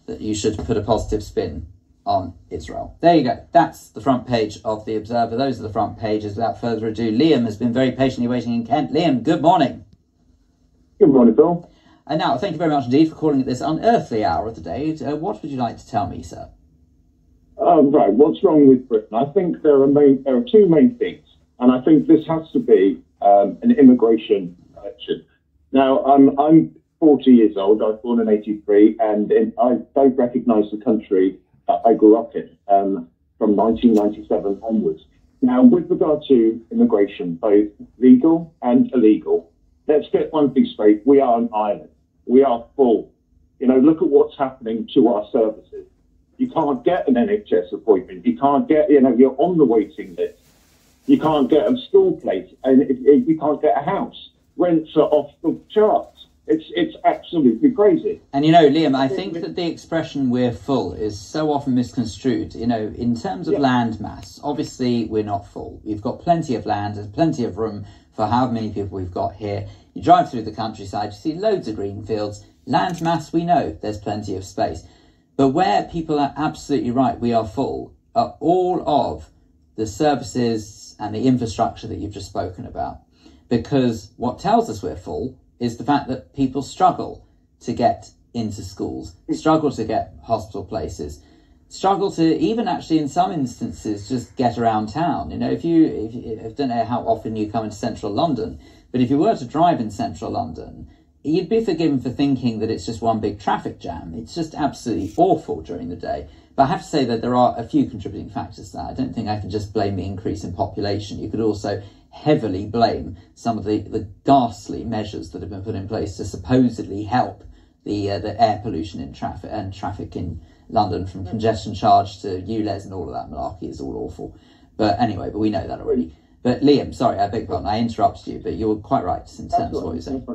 that you should put a positive spin on Israel. There you go. That's the front page of The Observer. Those are the front pages. Without further ado, Liam has been very patiently waiting in Kent. Liam, good morning. Good morning, Bill. And now, thank you very much indeed for calling at this unearthly hour of the day. What would you like to tell me, sir? Right, what's wrong with Britain? I think there are two main things, and I think this has to be an immigration election. Now, I'm 40 years old. I was born in 83, and I don't recognise the country that I grew up in from 1997 onwards. Now, with regard to immigration, both legal and illegal, let's get one thing straight. We are an island. We are full. You know, look at what's happening to our services. You can't get an NHS appointment. You can't get, you're on the waiting list. You can't get a school place, and you can't get a house. Rents are off the charts. It's absolutely crazy. And, Liam, I think that the expression "we're full" is so often misconstrued. In terms of land mass, obviously we're not full. We've got plenty of land. There's plenty of room for how many people we've got here. You drive through the countryside, you see loads of green fields. Land mass, we know there's plenty of space. But where people are absolutely right, we are full, are all of the services and the infrastructure that you've just spoken about. Because what tells us we're full is the fact that people struggle to get into schools, struggle to get hospital places, struggle to even actually in some instances just get around town. If I don't know how often you come into central London, but if you were to drive in central London, you'd be forgiven for thinking that it's just one big traffic jam. It's just absolutely awful during the day. But I have to say that there are a few contributing factors to that. I don't think I can just blame the increase in population. You could also heavily blame some of the ghastly measures that have been put in place to supposedly help the air pollution in traffic in London, from congestion charge to ULEZ and all of that malarkey is all awful. But anyway, we know that already. But Liam, sorry, I beg your pardon, I interrupted you, but you were quite right in terms of what you're saying.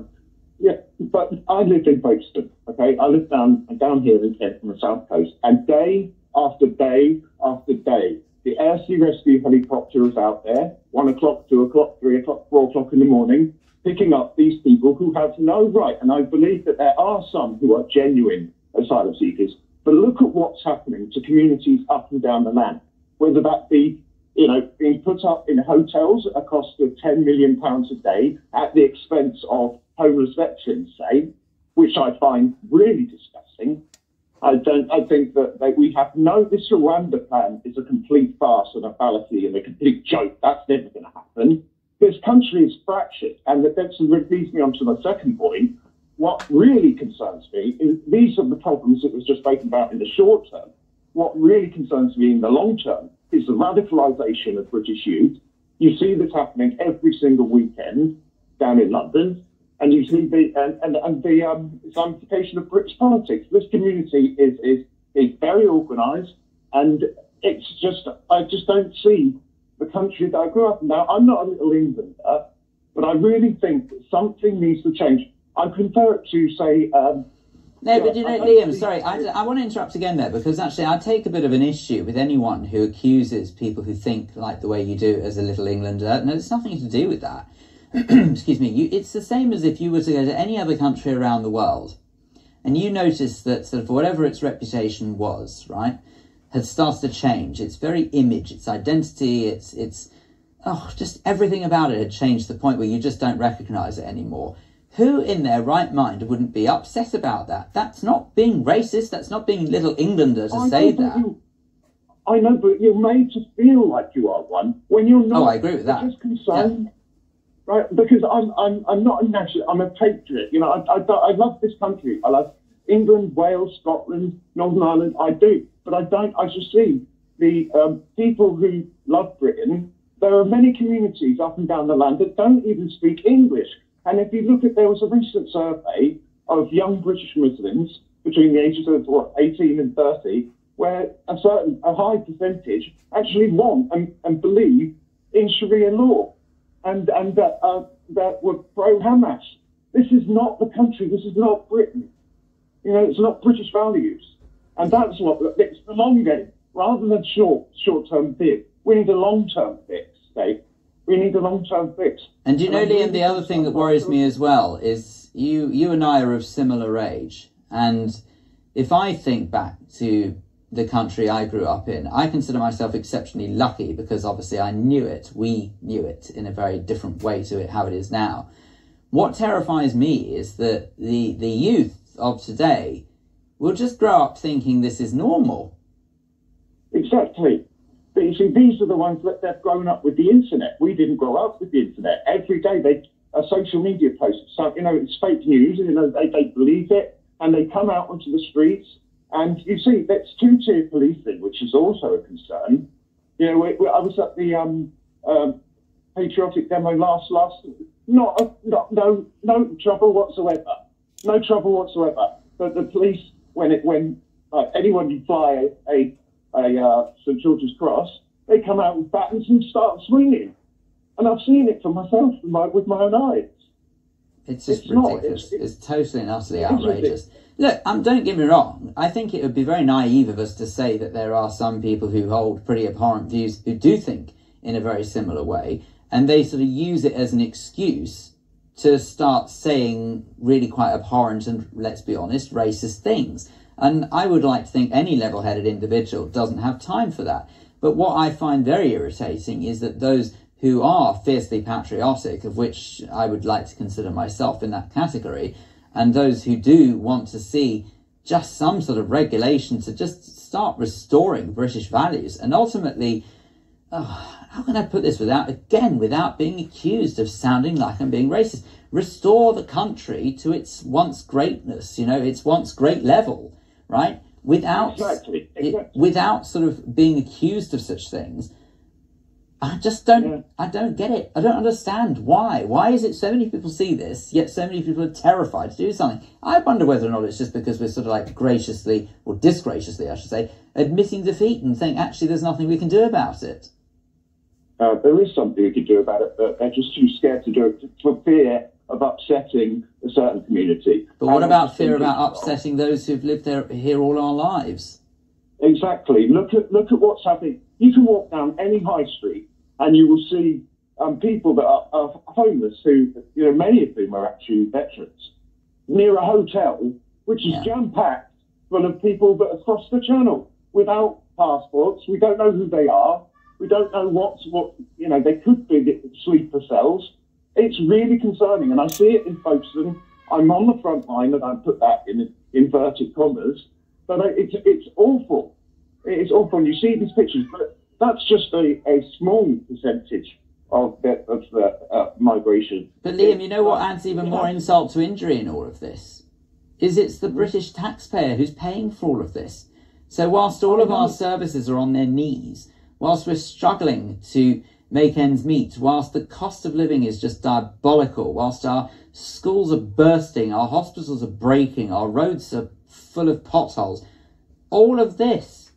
Yeah, but I lived in Folkestone, okay? I lived down here in Kent on the south coast, and day after day after day, the air sea rescue helicopter is out there, 1 o'clock, 2 o'clock, 3 o'clock, 4 o'clock in the morning, picking up these people who have no right. And I believe that there are some who are genuine asylum seekers. But look at what's happening to communities up and down the land, whether that be, being put up in hotels at a cost of £10 million a day at the expense of homeless veterans, say, which I find really disgusting. I think that we have this Rwanda plan is a complete farce and a fallacy and a complete joke. That's never going to happen. This country is fractured, and that leads me on to my second point. What really concerns me is these are the problems that was just spoken about in the short term. What really concerns me in the long term is the radicalisation of British youth. You see this happening every single weekend down in London. And you see the Islamification of British politics. This community is very organised, and I just don't see the country that I grew up in. Now, I'm not a Little Englander, but I really think that something needs to change. I compare it to, say... No, but Liam, sorry, I want to interrupt again there, because actually I take a bit of an issue with anyone who accuses people who think like the way you do as a Little Englander. No, it's nothing to do with that. Excuse me, it's the same as if you were to go to any other country around the world and you notice that sort of whatever its reputation was, right, had started to change. Its very image, its identity, it's just everything about it had changed to the point where you just don't recognise it anymore. Who in their right mind wouldn't be upset about that? That's not being racist. That's not being Little Englander to say that. I know, but you're made to feel like you are one when you're not. Oh, I agree with that. Just concerned. Yeah. Right, because I'm not a national, I'm a patriot. I love this country. I love England, Wales, Scotland, Northern Ireland. I do, but I just see the people who love Britain. There are many communities up and down the land that don't even speak English. And if you look at, there was a recent survey of young British Muslims between the ages of 18 and 30, where a high percentage actually want and believe in Sharia law. And that were pro-Hamas. This is not the country. This is not Britain. It's not British values. And that's it's the long game. Rather than short-term fix, we need a long-term fix, Dave. We need a long-term fix. And do you know, Liam, the other thing that worries me as well is you and I are of similar age. And if I think back to the country I grew up in, I consider myself exceptionally lucky because obviously I knew it. We knew it in a very different way to how it is now. What terrifies me is that the youth of today will just grow up thinking this is normal. Exactly. But you see, these are the ones that they've grown up with the internet. We didn't grow up with the internet. Every day social media posts, so, it's fake news, they believe it, and they come out onto the streets. And you see, that's two-tier policing, which is also a concern. I was at the patriotic demo last. No trouble whatsoever. No trouble whatsoever. But the police, when anyone you fly a St George's Cross, they come out with batons and start swinging. And I've seen it for myself with my own eyes. It's just ridiculous. It's totally and utterly outrageous. Look, don't get me wrong. I think it would be very naive of us to say that there are some people who hold pretty abhorrent views who do think in a very similar way, and they sort of use it as an excuse to start saying really quite abhorrent and, let's be honest, racist things. And I would like to think any level-headed individual doesn't have time for that. But what I find very irritating is that those who are fiercely patriotic, of which I would like to consider myself in that category, and those who do want to see just some sort of regulation to just start restoring British values. And ultimately, how can I put this without being accused of sounding like I'm being racist? Restore the country to its once greatness, its once great level, right? Without sort of being accused of such things. I just don't, I don't get it. I don't understand why. Why is it so many people see this, yet so many people are terrified to do something? I wonder whether or not it's just because we're sort of like graciously, or disgraciously, I should say, admitting defeat and saying, actually, there's nothing we can do about it. There is something we can do about it, but they're just too scared to do it for fear of upsetting a certain community. But what about fear about upsetting those who've lived here all our lives? Exactly. Look at what's happening. You can walk down any high street and you will see people that are homeless who, many of whom are actually veterans, near a hotel, which is jam-packed full of people that have crossed the channel without passports. We don't know who they are. We don't know what they could be sleeper cells. It's really concerning, and I see it in Folkestone. I'm on the front line, and I put that in inverted commas, but it's awful. It's awful, and you see these pictures, but that's just a small percentage of the migration. But Liam, you know what adds even more insult to injury in all of this? It's the British taxpayer who's paying for all of this. So whilst all of our services are on their knees, whilst we're struggling to make ends meet, whilst the cost of living is just diabolical, whilst our schools are bursting, our hospitals are breaking, our roads are full of potholes, all of this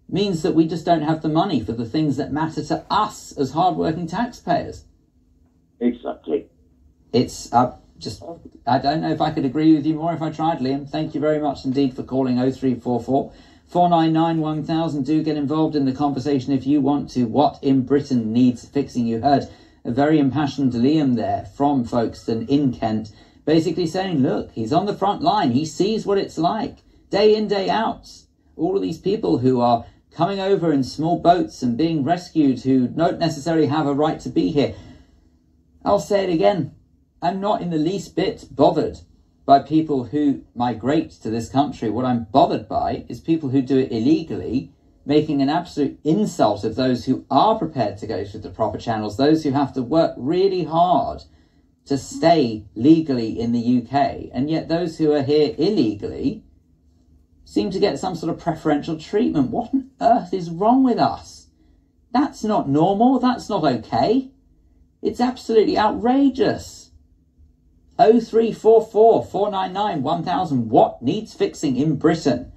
means that we just don't have the money for the things that matter to us as hard-working taxpayers. Exactly. It's I don't know if I could agree with you more if I tried, Liam. Thank you very much indeed for calling 0344 499 1000. Do get involved in the conversation if you want to. What in Britain needs fixing? You heard a very impassioned Liam there from Folkestone in Kent, basically saying, look, he's on the front line. He sees what it's like day in, day out. All of these people who are coming over in small boats and being rescued who don't necessarily have a right to be here. I'll say it again. I'm not in the least bit bothered by people who migrate to this country. What I'm bothered by is people who do it illegally, making an absolute insult of those who are prepared to go through the proper channels, those who have to work really hard to stay legally in the UK, and yet those who are here illegally seem to get some sort of preferential treatment. What on earth is wrong with us? That's not normal. That's not okay. It's absolutely outrageous. 0344 499 1000. What needs fixing in Britain?